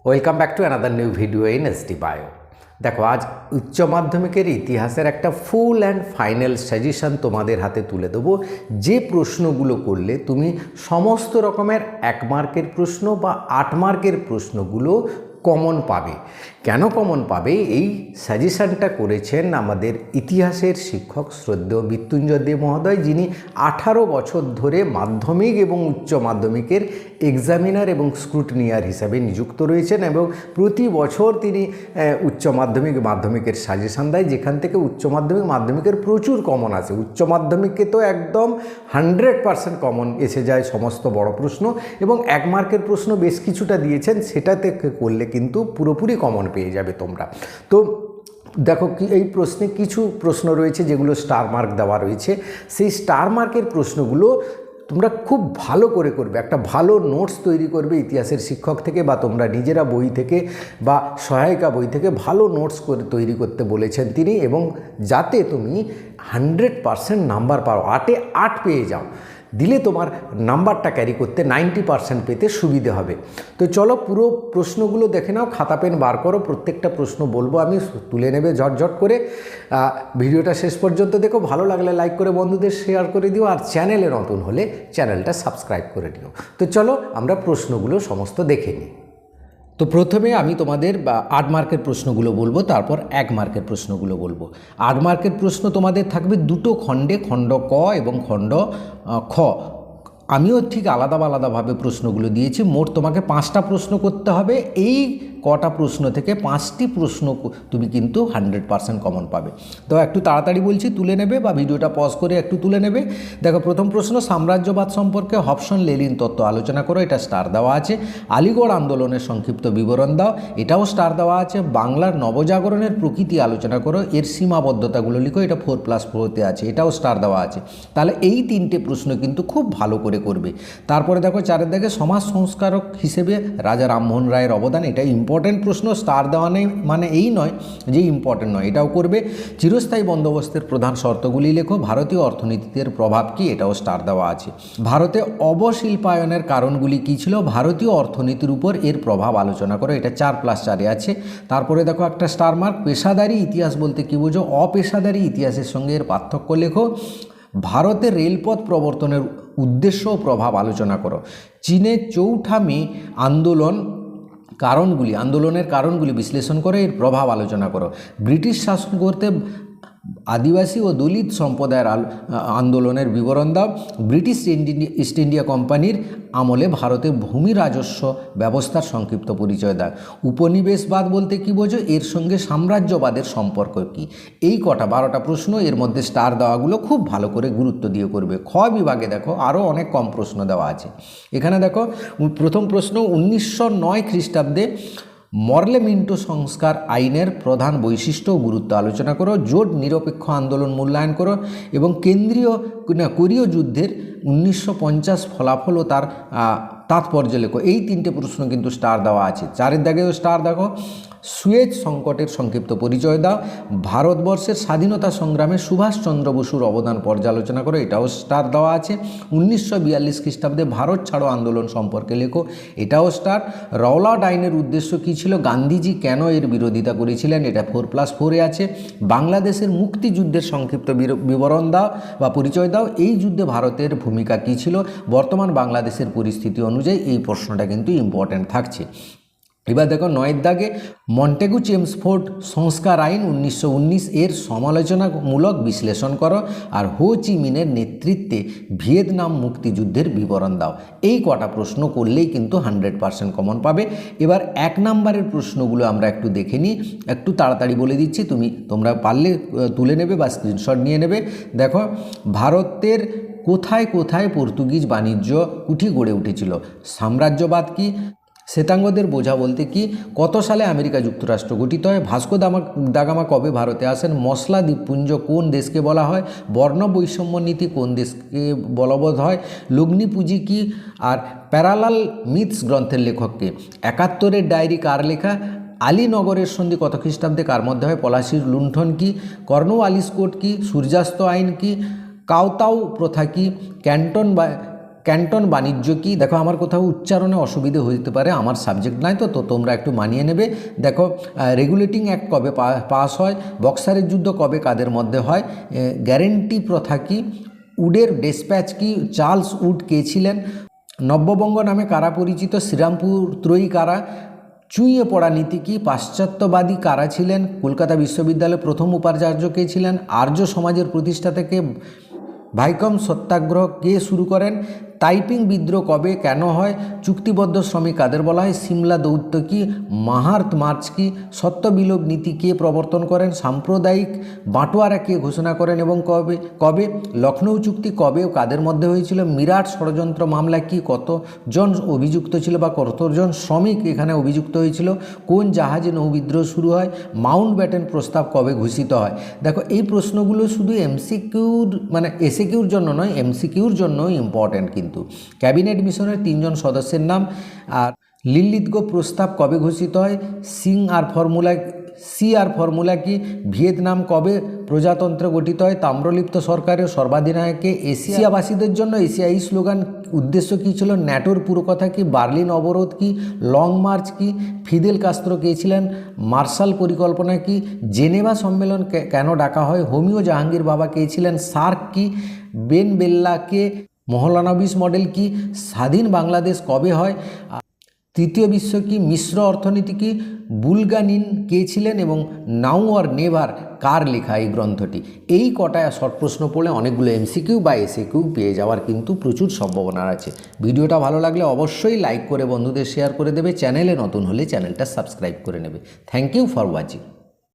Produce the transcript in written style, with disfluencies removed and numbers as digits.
Welcome back to another new video in SD bio. দেখো, আজ উচ্চ মাধ্যমিকের ইতিহাসের একটা ফুল অ্যান্ড ফাইনাল সাজেশন তোমাদের হাতে তুলে দেবো। যে প্রশ্নগুলো করলে তুমি সমস্ত রকমের 1 মার্কের প্রশ্ন বা 8 মার্কের প্রশ্নগুলো কমন পাবে। কেন কমন পাবে, এই সাজেশনটা করেছেন আমাদের ইতিহাসের শিক্ষক শ্রদ্ধেয় মৃত্যুঞ্জয় দে মহোদয়, যিনি 18 বছর ধরে মাধ্যমিক এবং উচ্চ মাধ্যমিকের এক্সামিনার এবং স্ক্রুটনিয়ার হিসাবে নিযুক্ত রয়েছেন এবং প্রতি বছর তিনি উচ্চ মাধ্যমিকের সাজেশন দেয়, যেখান থেকে উচ্চ মাধ্যমিকের প্রচুর কমন আসে। উচ্চ মাধ্যমিকে তো একদম 100% কমন এসে যায় সমস্ত বড় প্রশ্ন, এবং 1 মার্কের প্রশ্ন বেশ কিছুটা দিয়েছেন, সেটাতে করলে কিন্তু পুরোপুরি কমন পেয়ে যাবে তোমরা। তো দেখো, এই প্রশ্নে কিছু প্রশ্ন রয়েছে যেগুলো স্টার মার্ক দেওয়া রয়েছে। সেই স্টার মার্কের প্রশ্নগুলো তোমরা খুব ভালো করে করবে, একটা ভালো নোটস তৈরি করবে ইতিহাসের শিক্ষক থেকে, বা তোমরা নিজেরা বই থেকে বা সহায়িকা বই থেকে ভালো নোটস করে তৈরি করতে বলেছেন তিনি, এবং যাতে তুমি 100% নাম্বার পাও, 8-এ 8 পেয়ে যাও, দিলে তোমার নাম্বারটা ক্যারি করতে 90% পেতে সুবিধে হবে। তো চলো পুরো প্রশ্নগুলো দেখে নাও, খাতা পেন বার করো, প্রত্যেকটা প্রশ্ন বলবো আমি, তুলে নেবে ঝটঝট করে। ভিডিওটা শেষ পর্যন্ত দেখো, ভালো লাগলে লাইক করে বন্ধুদের শেয়ার করে দিও, আর চ্যানেলে নতুন হলে চ্যানেলটা সাবস্ক্রাইব করে দিও। তো চলো আমরা প্রশ্নগুলো সমস্ত দেখে নিই। তো প্রথমে আমি তোমাদের 8 মার্কের প্রশ্নগুলো বলবো, তারপর 1 মার্কের প্রশ্নগুলো বলবো। 8 মার্কের প্রশ্ন তোমাদের থাকবে দুটো খণ্ডে, খণ্ড ক এবং খণ্ড খ। আমিও ঠিক আলাদাভাবে প্রশ্নগুলো দিয়েছি। মোট তোমাকে 5টা প্রশ্ন করতে হবে। এই কটা প্রশ্ন থেকে 5টি প্রশ্ন তুমি কিন্তু 100% কমন পাবে। তো একটু তাড়াতাড়ি বলছি, তুলে নেবে বা ভিডিওটা পজ করে একটু তুলে নেবে। দেখো, প্রথম প্রশ্ন, সাম্রাজ্যবাদ সম্পর্কে হবসন লেনিন তত্ত্ব আলোচনা করো, এটা স্টার দেওয়া আছে। আলিগড় আন্দোলনের সংক্ষিপ্ত বিবরণ দাও, এটাও স্টার দেওয়া আছে। বাংলার নবজাগরণের প্রকৃতি আলোচনা করো, এর সীমাবদ্ধতাগুলো লিখো, এটা 4+4-তে আছে, এটাও স্টার দেওয়া আছে। তাহলে এই 3টে প্রশ্ন কিন্তু খুব ভালো করে করবে। তারপরে দেখো, 4-এর দিকে সমাজ সংস্কারক হিসেবে রাজা রামমোহন রায়ের অবদান, এটা ইম্পর্টেন্ট প্রশ্ন, স্টার দেওয়া নেই মানে এই নয় যে ইম্পর্টেন্ট নয়, এটাও করবে। চিরস্থায়ী বন্দোবস্তের প্রধান শর্তগুলি লেখো, ভারতীয় অর্থনীতিতে প্রভাব কী, এটাও স্টার দেওয়া আছে। ভারতে অবশিল্পায়নের কারণগুলি কী ছিল, ভারতীয় অর্থনীতির উপর এর প্রভাব আলোচনা করো, এটা 4+4-এ আছে। তারপরে দেখো একটা স্টার মার্ক, পেশাদারি ইতিহাস বলতে কী বোঝো, অপেশাদারি ইতিহাসের সঙ্গে এর পার্থক্য লেখো। ভারতের রেলপথ প্রবর্তনের উদ্দেশ্য ও প্রভাব আলোচনা করো। চীনের চৌঠা মে আন্দোলনের কারণগুলি বিশ্লেষণ করে এর প্রভাব আলোচনা করো। ব্রিটিশ শাসন করতে আদিবাসী ও দলিত সম্প্রদায়ের আন্দোলনের বিবরণ দাও। ব্রিটিশ ইস্ট ইন্ডিয়া কোম্পানির আমলে ভারতে ভূমি রাজস্ব ব্যবস্থার সংক্ষিপ্ত পরিচয় দাও। উপনিবেশবাদ বলতে কী বোঝো, এর সঙ্গে সাম্রাজ্যবাদের সম্পর্ক কী। এই কটা 12টা প্রশ্ন, এর মধ্যে স্টার দেওয়াগুলো খুব ভালো করে গুরুত্ব দিয়ে করবে। খ বিভাগে দেখো আরও অনেক কম প্রশ্ন দেওয়া আছে। এখানে দেখো, প্রথম প্রশ্ন, 1909 খ্রিস্টাব্দে মরলে মিন্টো সংস্কার আইনের প্রধান বৈশিষ্ট্য ও গুরুত্ব আলোচনা করো। জোট নিরপেক্ষ আন্দোলন মূল্যায়ন করো এবং কোরীয় যুদ্ধের 1950 ফলাফল ও তার তাৎপর্য লেখো। এই 3টে প্রশ্ন কিন্তু স্টার দেওয়া আছে। 4-এর দাগেও স্টার দেখো, সুয়েজ সংকটের সংক্ষিপ্ত পরিচয় দাও। ভারতবর্ষের স্বাধীনতা সংগ্রামে সুভাষচন্দ্র বসুর অবদান পর্যালোচনা করো, এটাও স্টার দেওয়া আছে। 1942 খ্রিস্টাব্দে ভারত ছাড়ো আন্দোলন সম্পর্কে লেখো, এটাও স্টার। রওলাট আইনের উদ্দেশ্য কী ছিল, গান্ধীজি কেন এর বিরোধিতা করেছিলেন, এটা 4+4-এ আছে। বাংলাদেশের মুক্তিযুদ্ধের সংক্ষিপ্ত বিবরণ দাও বা পরিচয় দাও। এই যুদ্ধে ভারতের ভূমিকা কী ছিল, বর্তমান বাংলাদেশের পরিস্থিতি অনুযায়ী এই প্রশ্নটা কিন্তু ইম্পর্ট্যান্ট থাকছে। এবার দেখো, 9-এর দাগে, মন্টেগু চেমসফোর্ড সংস্কার আইন 1919 এর সমালোচনামূলক বিশ্লেষণ করো। আর হো চি মিনের নেতৃত্বে ভিয়েতনাম মুক্তিযুদ্ধের বিবরণ দাও। এই কটা প্রশ্ন করলেই কিন্তু 100% কমন পাবে। এবার 1 নাম্বারের প্রশ্নগুলো আমরা একটু দেখে নিই, একটু তাড়াতাড়ি বলে দিচ্ছি, তোমরা পারলে তুলে নেবে বা স্ক্রিনশট নিয়ে নেবে। দেখো, ভারতের কোথায় কোথায় পর্তুগিজ বাণিজ্য কুঠি গড়ে উঠেছিল, সাম্রাজ্যবাদ কি, শ্বেতাঙ্গদের বোঝা বলতে কি, কত সালে আমেরিকা যুক্তরাষ্ট্র গঠিত হয়, ভাস্কো দা গামা কবে ভারতে আসেন, মশলা দ্বীপপুঞ্জ কোন দেশকে বলা হয়, বর্ণ বৈষম্য নীতি কোন দেশকে বলবৎ হয়, লগ্নি পুঁজি কি, আর প্যারালাল মিথস গ্রন্থের লেখককে, 71-এর ডায়েরি কার লেখা, আলীনগরের সন্ধি কত খ্রিস্টাব্দে কার মধ্যে হয়, পলাশির লুণ্ঠন কি, কর্নওয়ালিস কোড কি, সূর্যাস্ত আইন কি, কাউতাউ প্রথা কি, ক্যান্টন বাণিজ্য কি? দেখো আমার কোথাও উচ্চারণে অসুবিধে হতে পারে, আমার সাবজেক্ট নয়, তো তোমরা একটু মানিয়ে নেবে। দেখো রেগুলেটিং অ্যাক্ট কবে পাস হয়? বক্সারের যুদ্ধ কবে কাদের মধ্যে হয়? গ্যারেন্টি প্রথা কি? উডের ডেসপ্যাচ কি? চার্লস উড কে ছিলেন? নব্যবঙ্গ নামে কারা পরিচিত? শ্রীরামপুর ত্রয়ী কারা? চুইয়ে পড়া নীতি কি? পাশ্চাত্যবাদী কারা ছিলেন? কলকাতা বিশ্ববিদ্যালয়ের প্রথম উপাচার্য কে ছিলেন? আর্য সমাজের প্রতিষ্ঠাতা কে? ভাইকম সত্যাগ্রহ কে শুরু করেন? টাইপিং বিদ্রোহ কবে কেন হয়? চুক্তিবদ্ধ শ্রমিক কাদের বলা হয়? সিমলা দৌত্য কি? মাহার্ত মার্চ কি? সত্যবিলোপ নীতি কে প্রবর্তন করেন? সাম্প্রদায়িক বাঁটোয়ারা কে ঘোষণা করেন এবং কবে? লখনৌ চুক্তি কবে ও কাদের মধ্যে হয়েছিল? মিরাট ষড়যন্ত্র মামলা কি? কতজন অভিযুক্ত ছিল বা কতজন শ্রমিক এখানে অভিযুক্ত হয়েছিল? কোন জাহাজে নৌবিদ্রোহ শুরু হয়? মাউন্ট ব্যাটেন প্রস্তাব কবে ঘোষিত হয়? দেখো এই প্রশ্নগুলো শুধু এমসিকিউর মানে এসএকিউর জন্য নয়, এমসিকিউর জন্যও ইম্পর্ট্যান্ট। কিন্তু ক্যাবিনেট মিশনের 3 জন সদস্যের নাম। আর লিলিতগো প্রস্তাব কবে ঘোষিত হয়? সি আর ফর্মুলা কি? ভিয়েতনাম কবে প্রজাতন্ত্র গঠিত হয়? তাম্রলিপ্ত সরকারের সর্বাধিনায়কে এশিয়াবাসীদের জন্য এশিয়াই স্লোগান উদ্দেশ্য কী ছিল? ন্যাটোর পুরকথা কি? বার্লিন অবরোধ কি? লং মার্চ কি? ফিদেল কাস্ত্রো কে ছিলেন? মার্শাল পরিকল্পনা কি? জেনেভা সম্মেলন কেন ডাকা হয়? হোমিও জাহাঙ্গীর বাবা কে ছিলেন? সার্ক কি? বেন বেল্লা কে? মহলানবিস মডেল কি? স্বাধীন বাংলাদেশ কবে হয়? তৃতীয় বিশ্ব কি? মিশ্র অর্থনীতি কি? বুলগানিন কে ছিলেন? এবং নাও অর নেভার কার লেখা এই গ্রন্থটি? এই কটায় শর্ট প্রশ্ন পড়লে অনেকগুলো এমসিকিউ বা এসএকিউ পেয়ে যাওয়ার কিন্তু প্রচুর সম্ভাবনা আছে। ভিডিওটা ভালো লাগলে অবশ্যই লাইক করে বন্ধুদের শেয়ার করে দেবে। চ্যানেলে নতুন হলে চ্যানেলটা সাবস্ক্রাইব করে নেবে। Thank you for watching.